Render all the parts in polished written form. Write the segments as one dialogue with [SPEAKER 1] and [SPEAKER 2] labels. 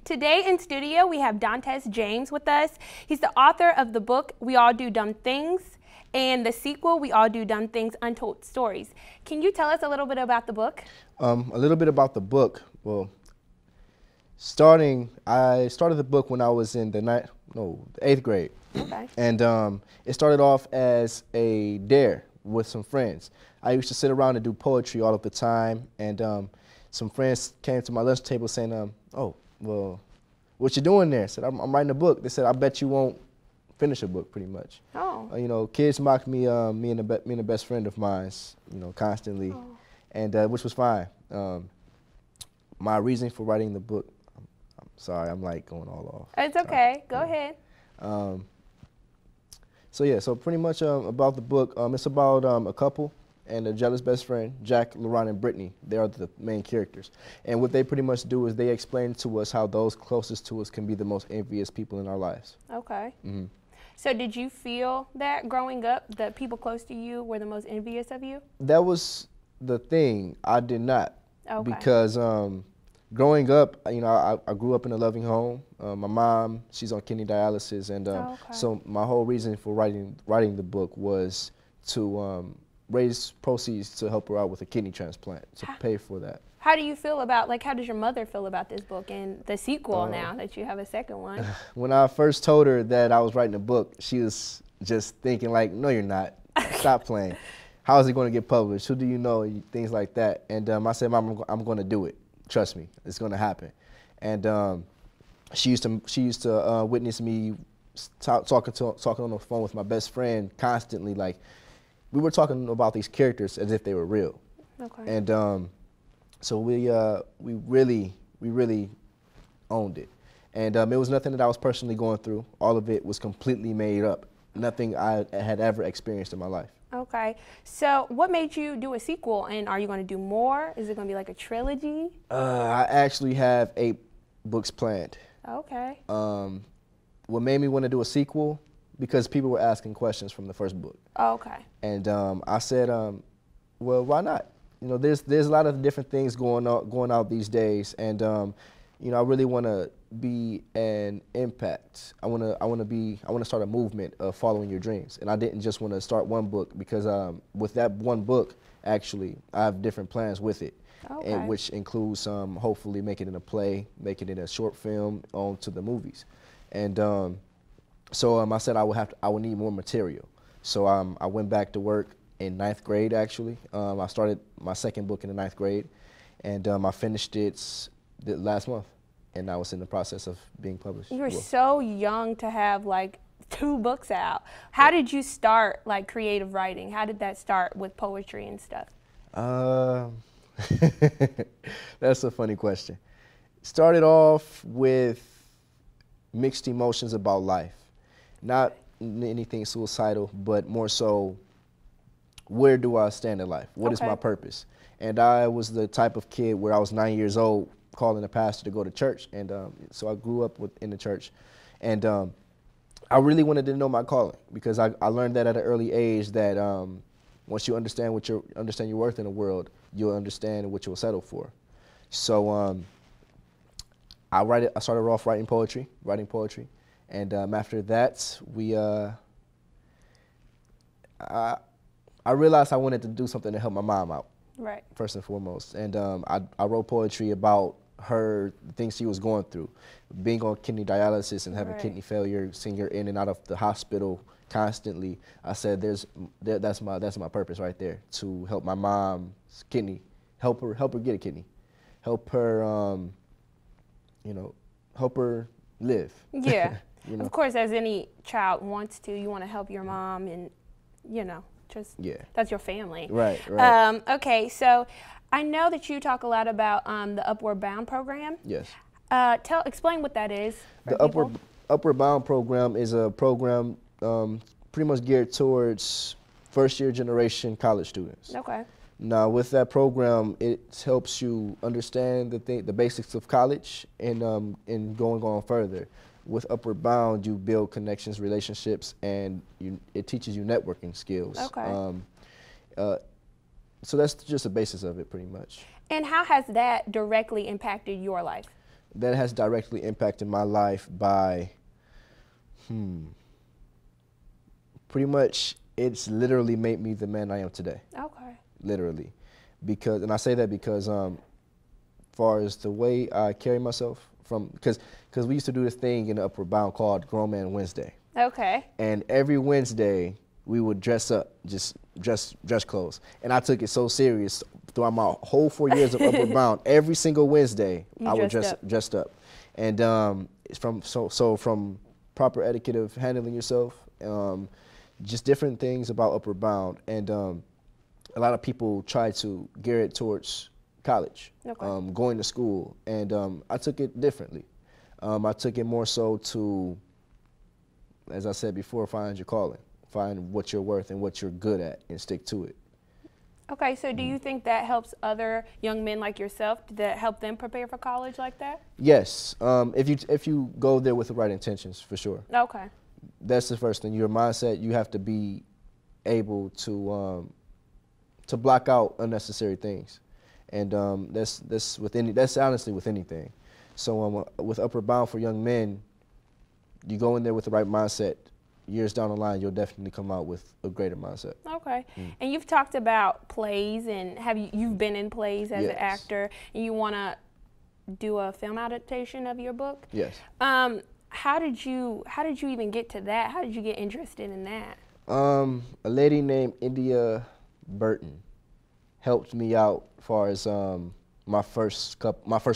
[SPEAKER 1] Today in studio, we have Dontez James with us. He's the author of the book, We All Do Dumb Things, and the sequel, We All Do Dumb Things, Untold Stories. Can you tell us a little bit about the book?
[SPEAKER 2] A little bit about the book. Well, I started the book when I was in the 8th grade.
[SPEAKER 1] Okay.
[SPEAKER 2] And it started off as a dare with some friends. I used to sit around and do poetry all of the time, and some friends came to my lunch table saying, oh, well, what you doing there? I said, I'm writing a book. They said, I bet you won't finish a book, pretty much.
[SPEAKER 1] Oh.
[SPEAKER 2] You know, kids mocked me, me and a best friend of mine, you know, constantly, and which was fine. My reason for writing the book, I'm sorry, I'm like going all off.
[SPEAKER 1] It's okay. Go ahead.
[SPEAKER 2] So yeah, so pretty much about the book, it's about a couple and a jealous best friend, Jack, LaRon, and Brittany. They are the main characters. And what they pretty much do is they explain to us how those closest to us can be the most envious people in our lives.
[SPEAKER 1] Okay.
[SPEAKER 2] Mm-hmm.
[SPEAKER 1] So did you feel that growing up, that people close to you were the most envious of you?
[SPEAKER 2] That was the thing. I did not.
[SPEAKER 1] Okay.
[SPEAKER 2] Because growing up, you know, I grew up in a loving home. My mom, she's on kidney dialysis, and so my whole reason for writing the book was to raise proceeds to help her out with a kidney transplant, to pay for that.
[SPEAKER 1] How do you feel about, like, how does your mother feel about this book and the sequel now that you have a second one?
[SPEAKER 2] When I first told her that I was writing a book, she was just thinking like, no, you're not. Stop playing. How is it going to get published? Who do you know? Things like that. And I said, Mom, I'm going to do it. Trust me, it's going to happen. And she used to witness me talking on the phone with my best friend constantly. Like, we were talking about these characters as if they were real.
[SPEAKER 1] Okay.
[SPEAKER 2] And so we really owned it. And it was nothing that I was personally going through. All of it was completely made up. Nothing I had ever experienced in my life.
[SPEAKER 1] Okay. So what made you do a sequel, and are you going to do more? Is it going to be like a trilogy?
[SPEAKER 2] I actually have 8 books planned.
[SPEAKER 1] Okay.
[SPEAKER 2] What made me want to do a sequel, because people were asking questions from the first book.
[SPEAKER 1] Okay.
[SPEAKER 2] And I said, well, why not? You know, there's a lot of different things going out these days, and you know, I really want to be an impact. I want to start a movement of following your dreams. And I didn't just want to start one book, because with that one book, actually, I have different plans with it.
[SPEAKER 1] Okay.
[SPEAKER 2] And which includes hopefully making it in a play, making it a short film, on to the movies. And so I said I would need more material. So I went back to work in 9th grade, actually. I started my second book in the 9th grade, and I finished it last month, and now it's in the process of being published.
[SPEAKER 1] You were so young to have like 2 books out. How did you start like creative writing? How did that start with poetry and stuff?
[SPEAKER 2] That's a funny question. Started off with mixed emotions about life. Not anything suicidal, but more so, where do I stand in life? What is my purpose? And I was the type of kid where I was 9 years old calling the pastor to go to church. And so I grew up in the church. And I really wanted to know my calling, because I learned that at an early age that once you understand your worth in the world, you'll understand what you'll settle for. So I started off writing poetry. And after that, I realized I wanted to do something to help my mom out.
[SPEAKER 1] Right.
[SPEAKER 2] First and foremost. And I wrote poetry about the things she was going through, being on kidney dialysis and having kidney failure, seeing her in and out of the hospital constantly. I said, that's my purpose right there, to help my mom's kidney, help her get a kidney, help her, you know, help her live.
[SPEAKER 1] Yeah.
[SPEAKER 2] You know?
[SPEAKER 1] Of course, as any child wants to, you want to help your mom, and you know, just that's your family.
[SPEAKER 2] Right.
[SPEAKER 1] Okay, so I know that you talk a lot about the Upward Bound program.
[SPEAKER 2] Yes.
[SPEAKER 1] Explain what that is.
[SPEAKER 2] The Upward Bound program is a program pretty much geared towards first-year generation college students.
[SPEAKER 1] Okay.
[SPEAKER 2] Now, with that program, it helps you understand the basics of college and going on further. With Upward Bound, you build connections, relationships, and it teaches you networking skills.
[SPEAKER 1] Okay.
[SPEAKER 2] So that's just the basis of it, pretty much.
[SPEAKER 1] And how has that directly impacted your life?
[SPEAKER 2] that has directly impacted my life by, pretty much, it's literally made me the man I am today.
[SPEAKER 1] Okay.
[SPEAKER 2] Literally. Because, and I say that because, far as the way I carry myself because we used to do this thing in the Upward Bound called Grown Man Wednesday.
[SPEAKER 1] Okay.
[SPEAKER 2] And every Wednesday we would dress up, just dress clothes. And I took it so serious throughout my whole 4 years of Upward Bound. Every single Wednesday I would dressed up. And it's from proper etiquette of handling yourself, just different things about Upward Bound. And a lot of people try to gear it towards college, going to school, and I took it differently. I took it more so to, as I said before, find your calling, find what you're worth and what you're good at, and stick to it.
[SPEAKER 1] Okay, so do you think that helps other young men like yourself? Did that help them prepare for college like that?
[SPEAKER 2] Yes, if you go there with the right intentions, for sure.
[SPEAKER 1] Okay.
[SPEAKER 2] That's the first thing. Your mindset, you have to be able to block out unnecessary things. And that's honestly with anything. So with Upward Bound for young men, you go in there with the right mindset. Years down the line, you'll definitely come out with a greater mindset.
[SPEAKER 1] Okay. And you've talked about plays, and you've been in plays as an actor, and you want to do a film adaptation of your book?
[SPEAKER 2] Yes.
[SPEAKER 1] How did you even get to that? How did you get interested in that?
[SPEAKER 2] A lady named India Burton helped me out as far as my first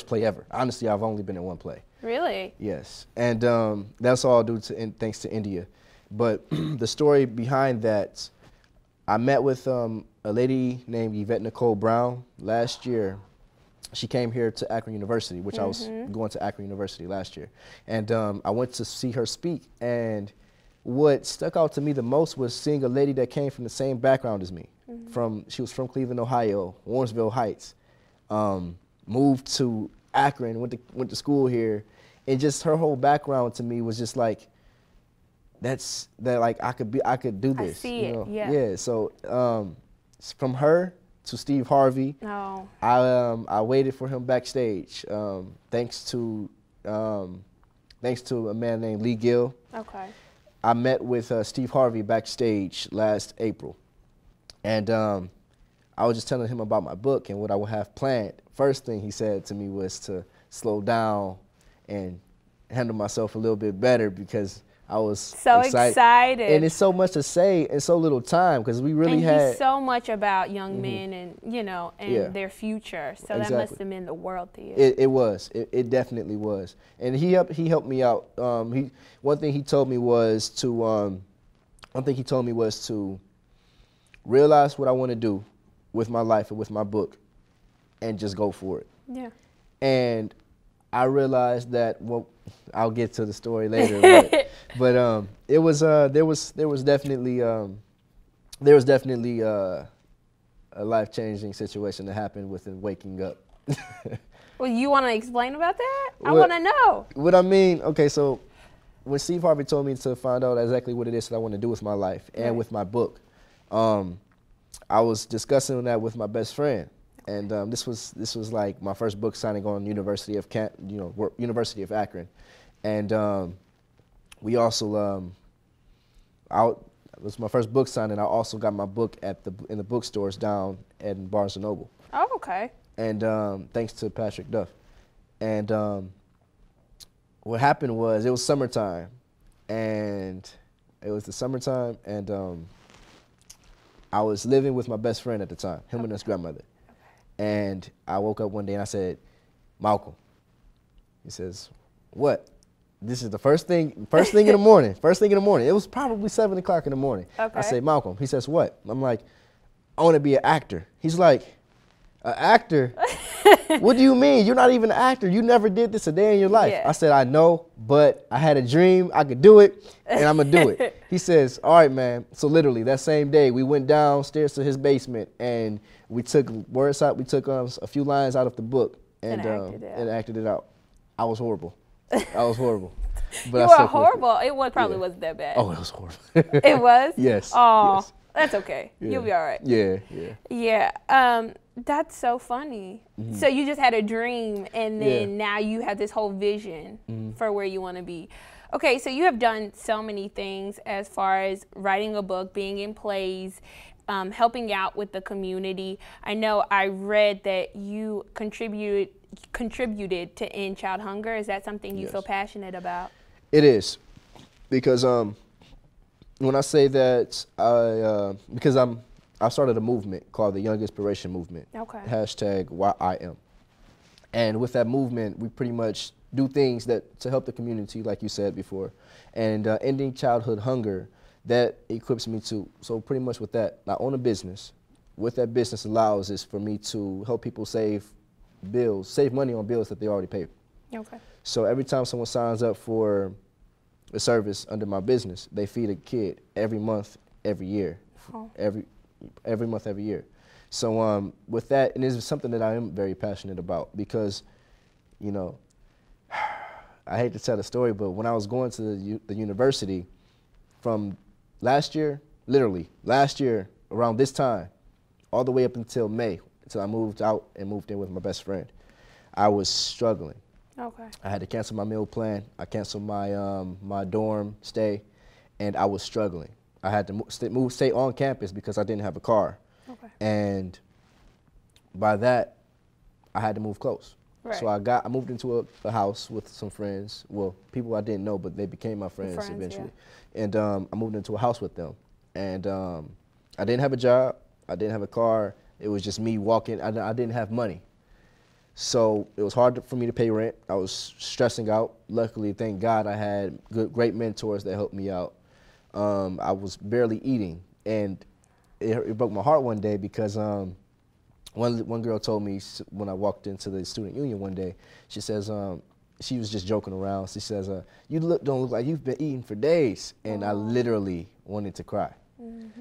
[SPEAKER 2] play ever. Honestly, I've only been in one play.
[SPEAKER 1] Really?
[SPEAKER 2] Yes, and that's all due to thanks to India. But the story behind that, I met with a lady named Yvette Nicole Brown last year. She came here to Akron University, which I was going to Akron University last year, and I went to see her speak. And what stuck out to me the most was seeing a lady that came from the same background as me. She was from Cleveland, Ohio, Warrensville Heights, moved to Akron, went to school here, and just her whole background to me was just like, I could do this.
[SPEAKER 1] I see it. Yeah.
[SPEAKER 2] Yeah. So from her to Steve Harvey, I waited for him backstage. Thanks to a man named Lee Gill.
[SPEAKER 1] Okay.
[SPEAKER 2] I met with Steve Harvey backstage last April. And I was just telling him about my book and what I would have planned. First thing he said to me was to slow down and handle myself a little bit better because I was
[SPEAKER 1] so excited.
[SPEAKER 2] And it's so much to say in so little time because we really
[SPEAKER 1] he's so much about young men and their future. So
[SPEAKER 2] exactly.
[SPEAKER 1] That must have meant the world to you.
[SPEAKER 2] It was. It definitely was. And he helped me out. One thing he told me was to realize what I want to do with my life and with my book and just go for it.
[SPEAKER 1] Yeah.
[SPEAKER 2] And I realized that, well, I'll get to the story later, but it was there was definitely a life-changing situation that happened within waking up.
[SPEAKER 1] Well, you want to explain about that? I want to know.
[SPEAKER 2] What I mean, okay, so when Steve Harvey told me to find out exactly what it is that I want to do with my life and with my book, I was discussing that with my best friend. And this was like my first book signing on University of Akron, and we also it was my first book signing. I also got my book in the bookstores down at Barnes & Noble.
[SPEAKER 1] Oh, okay.
[SPEAKER 2] And thanks to Patrick Duff. And what happened was it was summertime, and I was living with my best friend at the time, him and his grandmother. And I woke up one day and I said, Malcolm. He says, what? This is the first thing in the morning. First thing in the morning. It was probably 7 o'clock in the morning.
[SPEAKER 1] Okay.
[SPEAKER 2] I say, Malcolm. He says, what? I'm like, I want to be an actor. He's like, an actor? What do you mean? You're not even an actor. You never did this a day in your life.
[SPEAKER 1] Yeah.
[SPEAKER 2] I said, I know, but I had a dream. I could do it, and I'm going to do it. He says, all right, man. So literally that same day, we went downstairs to his basement, and we took words out. We took a few lines out of the book and acted it out. I was horrible. I was horrible. But
[SPEAKER 1] you were horrible. It probably wasn't that bad.
[SPEAKER 2] Oh, it was horrible.
[SPEAKER 1] It was?
[SPEAKER 2] Yes.
[SPEAKER 1] Oh,
[SPEAKER 2] yes.
[SPEAKER 1] That's okay.
[SPEAKER 2] Yeah.
[SPEAKER 1] You'll be all right.
[SPEAKER 2] Yeah, yeah.
[SPEAKER 1] Yeah. That's so funny. So you just had a dream, and then
[SPEAKER 2] Yeah.
[SPEAKER 1] now you have this whole vision for where you want to be. Okay, so you have done so many things as far as writing a book, being in plays, helping out with the community. I know I read that you contributed to end child hunger. Is that something you
[SPEAKER 2] Yes.
[SPEAKER 1] feel passionate about?
[SPEAKER 2] It is, because when I say that, because I started a movement called the Young Inspiration Movement.
[SPEAKER 1] Okay.
[SPEAKER 2] Hashtag YIM. And with that movement, we pretty much do things that to help the community, like you said before, and ending childhood hunger. That equips me to, so pretty much with that, I own a business. What that business allows is for me to help people save money on bills that they already paid.
[SPEAKER 1] Okay.
[SPEAKER 2] So every time someone signs up for a service under my business, they feed a kid every month, every year,
[SPEAKER 1] Oh.
[SPEAKER 2] every month, every year. So with that, and this is something that I am very passionate about, because, you know, I hate to tell the story, but when I was going to the university from last year, literally last year around this time, all the way up until May, until I moved out and moved in with my best friend, I was struggling.
[SPEAKER 1] Okay.
[SPEAKER 2] I had to cancel my meal plan. I canceled my my dorm stay, and I was struggling. I had to stay on campus because I didn't have a car.
[SPEAKER 1] Okay.
[SPEAKER 2] And by that, I had to move close.
[SPEAKER 1] Right.
[SPEAKER 2] So I moved into a house with some friends. Well, people I didn't know, but they became my friends eventually.
[SPEAKER 1] Yeah.
[SPEAKER 2] And I moved into a house with them. And I didn't have a job. I didn't have a car. It was just me walking. I didn't have money. So it was hard for me to pay rent. I was stressing out. Luckily, thank God, I had great mentors that helped me out. I was barely eating, and it broke my heart one day because one girl told me when I walked into the student union one day, she says, she was just joking around. She says, you don't look like you've been eating for days. And I literally wanted to cry.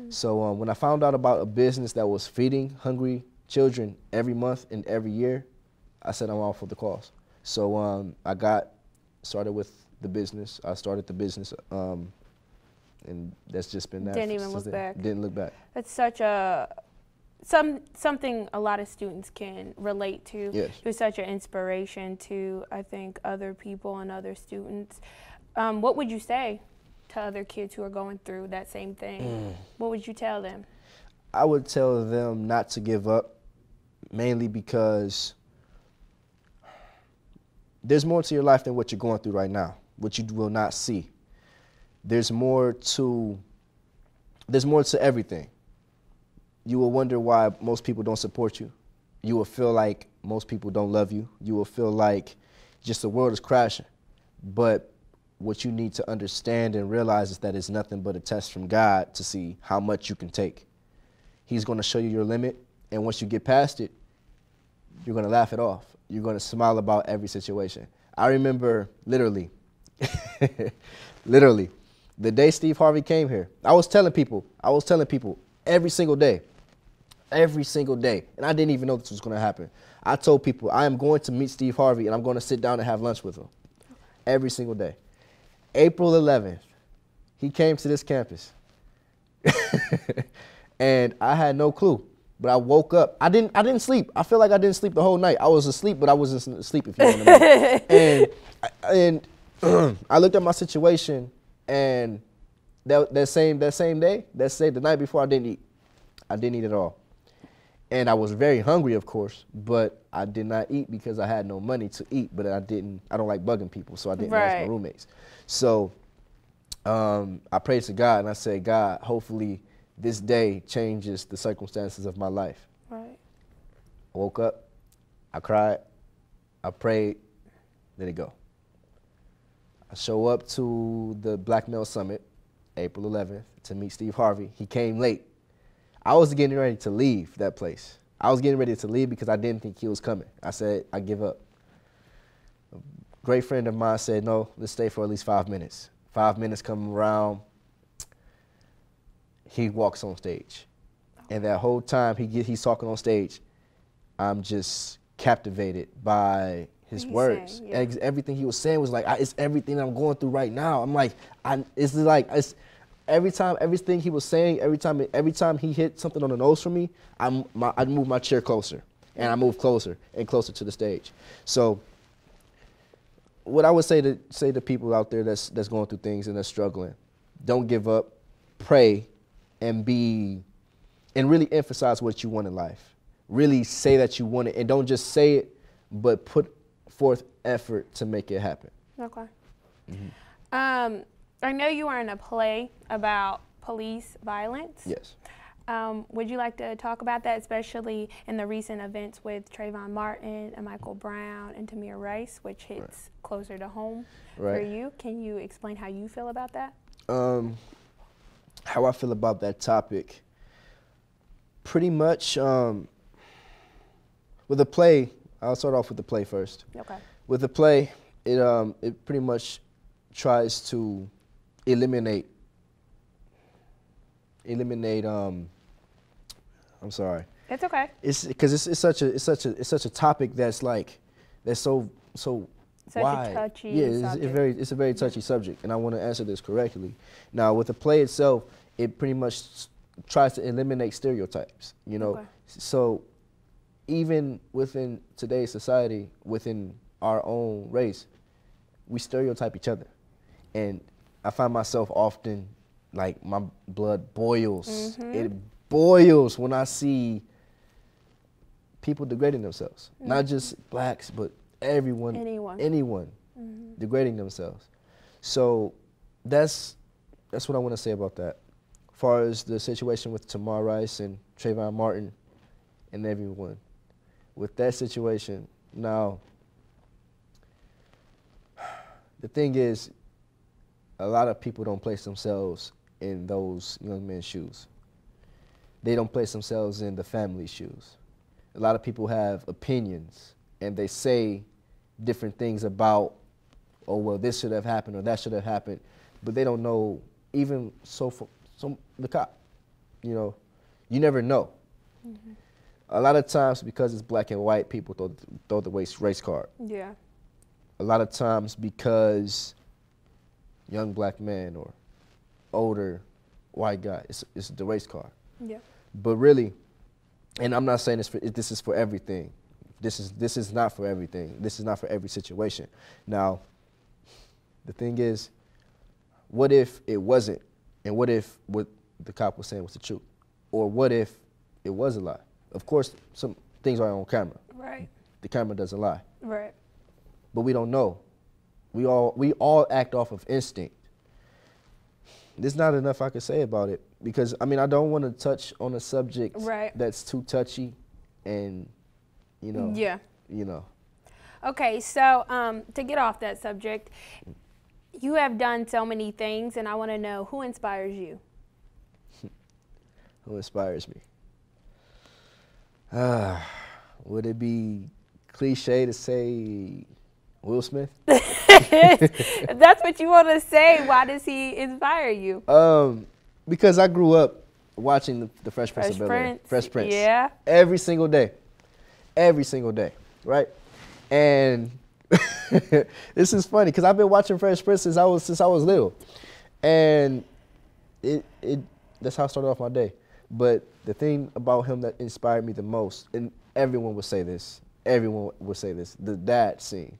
[SPEAKER 2] So when I found out about a business that was feeding hungry children every month and every year, I said I'm all for the cause. So I got started with the business. I started the business, and that's just been that.
[SPEAKER 1] Didn't even look back.
[SPEAKER 2] Didn't look back.
[SPEAKER 1] That's such something a lot of students can relate to.
[SPEAKER 2] Yes.
[SPEAKER 1] It was such an inspiration to, I think, other people and other students. What would you say to other kids who are going through that same thing? What would you tell them?
[SPEAKER 2] I would tell them not to give up, mainly because there's more to your life than what you're going through right now, what you will not see. There's more to everything. You will wonder why most people don't support you. You will feel like most people don't love you. You will feel like just the world is crashing. But what you need to understand and realize is that it's nothing but a test from God to see how much you can take. He's going to show you your limit, and once you get past it, you're going to laugh it off. You're going to smile about every situation. I remember literally, the day Steve Harvey came here, I was telling people every single day, and I didn't even know this was going to happen. I told people I am going to meet Steve Harvey, and I'm going to sit down and have lunch with him every single day. April 11th, he came to this campus, and I had no clue. But I woke up. I didn't sleep. I feel like I didn't sleep the whole night. I was asleep, but I wasn't asleep, if you know what I mean. And I looked at my situation, and that same day, the night before, I didn't eat. I didn't eat at all. And I was very hungry, of course, but I did not eat because I had no money to eat. But I don't like bugging people, so I didn't ask my roommates. So I prayed to God, and I said, God, hopefully this day changes the circumstances of my life.
[SPEAKER 1] Right.
[SPEAKER 2] I woke up, I cried, I prayed, let it go. I show up to the Black Male Summit, April 11th, to meet Steve Harvey. He came late. I was getting ready to leave that place. I was getting ready to leave because I didn't think he was coming. I said, I give up. A great friend of mine said, no, let's stay for at least 5 minutes. 5 minutes come around, he walks on stage. And that whole time he's talking on stage, I'm just captivated by his words.
[SPEAKER 1] Saying, yeah.
[SPEAKER 2] Everything he was saying was like, it's everything I'm going through right now. I'm like, every time, everything he was saying, every time he hit something on the nose for me, I'd move my chair closer, and I move closer and closer to the stage. So what I would say to people out there that's going through things and that's struggling, don't give up, pray, and really emphasize what you want in life. Really say that you want it, and don't just say it, but put forth effort to make it happen.
[SPEAKER 1] Okay. I know you are in a play about police violence.
[SPEAKER 2] Yes.
[SPEAKER 1] Would you like to talk about that, especially in the recent events with Trayvon Martin and Michael Brown and Tamir Rice, which hits closer to home for you? Can you explain how you feel about that?
[SPEAKER 2] How I feel about that topic, pretty much with the play, I'll start off with the play first.
[SPEAKER 1] Okay.
[SPEAKER 2] With the play, it pretty much tries to eliminate I'm sorry.
[SPEAKER 1] It's okay.
[SPEAKER 2] It's because it's such a topic that's so
[SPEAKER 1] Such
[SPEAKER 2] wide.
[SPEAKER 1] a touchy
[SPEAKER 2] subject. It's a very touchy subject, and I want to answer this correctly. Now, with the play itself, it pretty much tries to eliminate stereotypes.
[SPEAKER 1] Okay.
[SPEAKER 2] So even within today's society, within our own race, we stereotype each other, and I find myself often like my blood boils. It boils when I see people degrading themselves. Not just blacks, but anyone degrading themselves. So that's what I want to say about that. As far as the situation with Tamir Rice and Trayvon Martin and everyone, with that situation, now the thing is, a lot of people don't place themselves in those young men's shoes. They don't place themselves in the family's shoes. A lot of people have opinions, and they say different things about, oh, well, this should have happened or that should have happened, but they don't know, even the cop, you never know. A lot of times, because it's black and white, people throw the race card.
[SPEAKER 1] Yeah.
[SPEAKER 2] A lot of times because young black man or older white guy, it's the race card.
[SPEAKER 1] Yeah.
[SPEAKER 2] But really, and I'm not saying this is for everything. This is not for everything. This is not for every situation. Now, the thing is, what if it wasn't? And what if what the cop was saying was the truth? Or what if it was a lie? Of course, some things are on camera.
[SPEAKER 1] Right.
[SPEAKER 2] The camera doesn't lie.
[SPEAKER 1] Right.
[SPEAKER 2] But we don't know. We all act off of instinct. There's not enough I can say about it because, I mean, I don't want to touch on a subject that's too touchy and,
[SPEAKER 1] Yeah.
[SPEAKER 2] You know.
[SPEAKER 1] Okay, so to get off that subject, you have done so many things, and I want to know who inspires you?
[SPEAKER 2] Who inspires me? Would it be cliche to say Will Smith?
[SPEAKER 1] If that's what you want to say, why does he inspire you?
[SPEAKER 2] Because I grew up watching the Fresh Prince of Bel-Air. Fresh Prince.
[SPEAKER 1] Yeah.
[SPEAKER 2] Every single day, right? And this is funny because I've been watching Fresh Prince since I was little, and that's how I started off my day. But the thing about him that inspired me the most, and everyone would say this, the dad scene.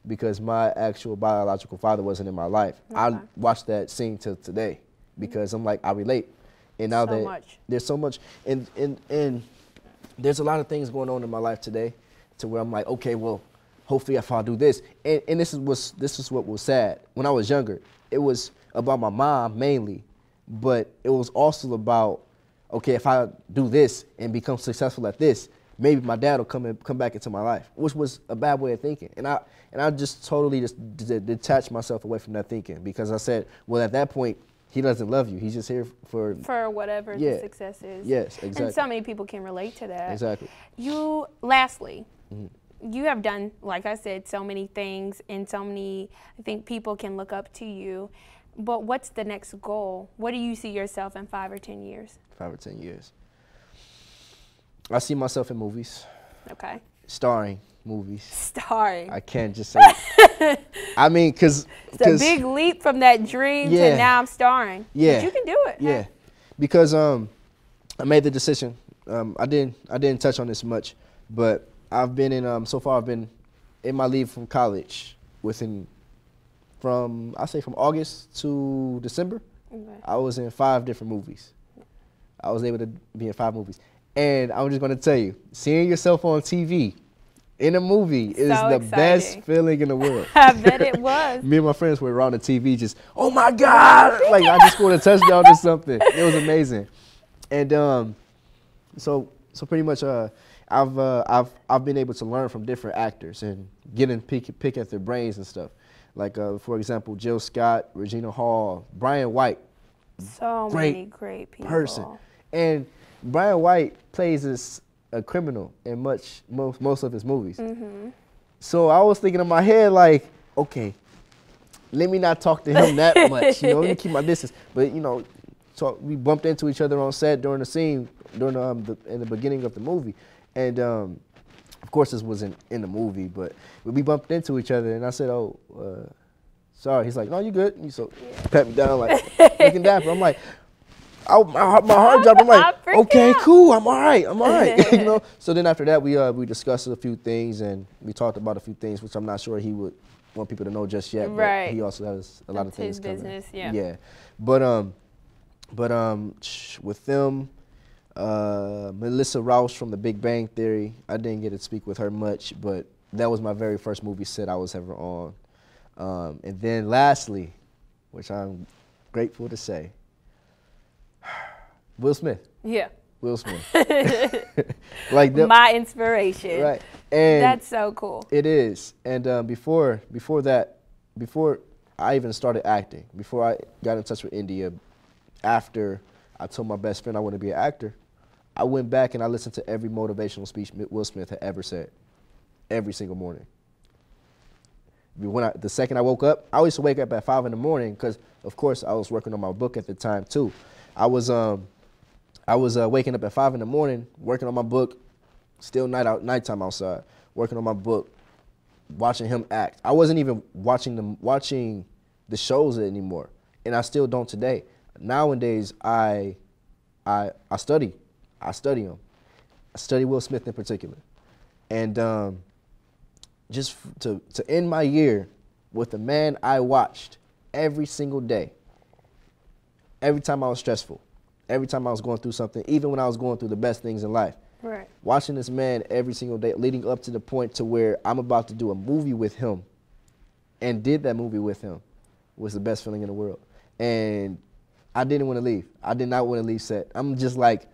[SPEAKER 2] Because my actual biological father wasn't in my life. Okay. I watched that scene till today because I'm like, I relate. And now there's so much, and there's a lot of things going on in my life today to where I'm like, okay, well, hopefully if I do this. And this is what was sad. When I was younger, it was about my mom mainly, but it was also about, okay, if I do this and become successful at this, maybe my dad will come back into my life, which was a bad way of thinking. And I just totally detached myself away from that thinking because I said, well, at that point, he doesn't love you. He's just here for
[SPEAKER 1] whatever the success is.
[SPEAKER 2] Yes, exactly.
[SPEAKER 1] And so many people can relate to that.
[SPEAKER 2] Exactly.
[SPEAKER 1] Lastly, you have done, like I said, so many things, and I think people can look up to you. But what's the next goal? What do you see yourself in 5 or 10 years?
[SPEAKER 2] 5 or 10 years. I see myself in movies.
[SPEAKER 1] Okay.
[SPEAKER 2] Starring movies.
[SPEAKER 1] Starring.
[SPEAKER 2] I can't just say. I mean, because
[SPEAKER 1] it's a big leap from that dream to now I'm starring.
[SPEAKER 2] Yeah,
[SPEAKER 1] but you can do it.
[SPEAKER 2] Yeah,
[SPEAKER 1] huh?
[SPEAKER 2] because I made the decision. I didn't touch on this much, but I've been in so far I've been in my leave from college from August to December. Okay. I was in 5 different movies. I was able to be in 5 movies. And I'm just going to tell you, seeing yourself on TV in a movie is the best feeling in the world.
[SPEAKER 1] I bet it was.
[SPEAKER 2] Me and my friends were around the TV just, oh my God, like I just scored a touchdown or something. It was amazing. And so pretty much I've been able to learn from different actors and get and pick at their brains and stuff. Like for example, Jill Scott, Regina Hall, Brian White.
[SPEAKER 1] So many great people.
[SPEAKER 2] Person. And Brian White plays as a criminal in most of his movies. Mm-hmm. So I was thinking in my head like, okay, let me not talk to him that much. Let me keep my distance. But so we bumped into each other on set during the scene in the beginning of the movie, and of course this wasn't in the movie, but we bumped into each other, and I said, "Oh, sorry." He's like, "No, you good?" And so pat me down like looking dapper. I'm like, my heart dropped. I'm like, okay, cool. I'm all right. So then after that, we discussed a few things, and we talked about a few things, which I'm not sure he would want people to know just yet.
[SPEAKER 1] Right.
[SPEAKER 2] But he also has a lot of things coming.
[SPEAKER 1] His business, yeah.
[SPEAKER 2] Yeah. But with them, Melissa Rouse from The Big Bang Theory, I didn't get to speak with her much, but that was my very first movie set I was ever on. And then lastly, which I'm grateful to say, Will Smith.
[SPEAKER 1] Yeah.
[SPEAKER 2] Will Smith. Like
[SPEAKER 1] my inspiration.
[SPEAKER 2] Right. And
[SPEAKER 1] that's so cool.
[SPEAKER 2] It is. And before I even started acting, before I got in touch with India, after I told my best friend I want to be an actor, I went back and I listened to every motivational speech Will Smith had ever said, every single morning. The second I woke up, I used to wake up at 5 in the morning because, of course, I was working on my book at the time too. I was waking up at 5 in the morning, working on my book, still nighttime outside, working on my book, watching him act. I wasn't even watching the shows anymore, and I still don't today. Nowadays, I study him. I study Will Smith in particular, and just to end my year with the man I watched every single day. Every time I was stressful, every time I was going through something, even when I was going through the best things in life.
[SPEAKER 1] Right.
[SPEAKER 2] Watching this man every single day, leading up to the point to where I'm about to do a movie with him, and did that movie with him, was the best feeling in the world. And I didn't want to leave. I did not want to leave set. I'm just like,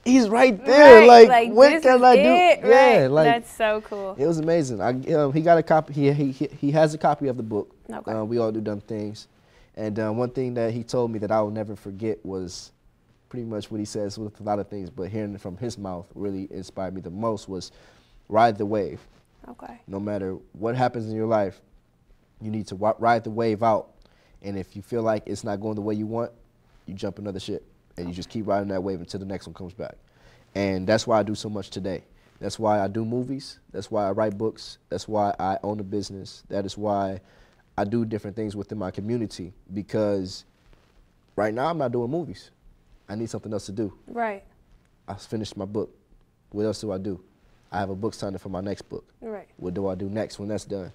[SPEAKER 2] he's right there.
[SPEAKER 1] Right.
[SPEAKER 2] Like what can I do?
[SPEAKER 1] Right.
[SPEAKER 2] Yeah, like
[SPEAKER 1] that's so cool.
[SPEAKER 2] It was amazing. He got a copy. He has a copy of the book.
[SPEAKER 1] Okay.
[SPEAKER 2] We All Do Dumb Things. And one thing that he told me that I will never forget was pretty much what he says with a lot of things, but hearing it from his mouth really inspired me the most was ride the wave.
[SPEAKER 1] Okay.
[SPEAKER 2] No matter what happens in your life, you need to ride the wave out. And if you feel like it's not going the way you want, you jump another ship. And you just keep riding that wave until the next one comes back. And that's why I do so much today. That's why I do movies. That's why I write books. That's why I own a business. That is why I do different things within my community, because right now I'm not doing movies. I need something else to do.
[SPEAKER 1] Right.
[SPEAKER 2] I finished my book. What else do I do? I have a book signing for my next book.
[SPEAKER 1] Right.
[SPEAKER 2] What do I do next when that's done?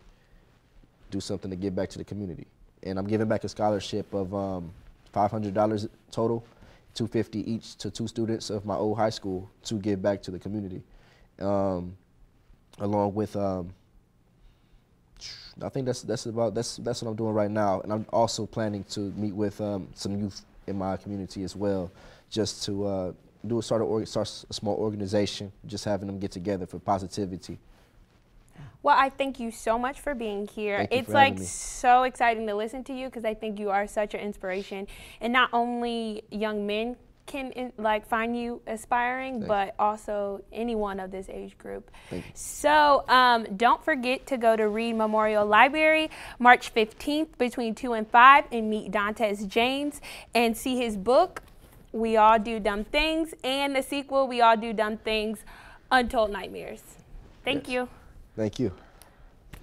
[SPEAKER 2] Do something to give back to the community. And I'm giving back a scholarship of $500 total, $250 each to 2 students of my old high school to give back to the community. Along with I think that's what I'm doing right now, and I'm also planning to meet with some youth in my community as well, just to start a small organization, just having them get together for positivity.
[SPEAKER 1] Well, I thank you so much for being here.
[SPEAKER 2] Thank you
[SPEAKER 1] it's
[SPEAKER 2] for having
[SPEAKER 1] like
[SPEAKER 2] me.
[SPEAKER 1] so exciting to listen to you, because I think you are such an inspiration, and not only young men can find you aspiring, but also anyone of this age group. So don't forget to go to Reed Memorial Library March 15th between 2 and 5 and meet Dontez James and see his book, We All Do Dumb Things, and the sequel, We All Do Dumb Things, Untold Nightmares. Thank you.
[SPEAKER 2] Thank you.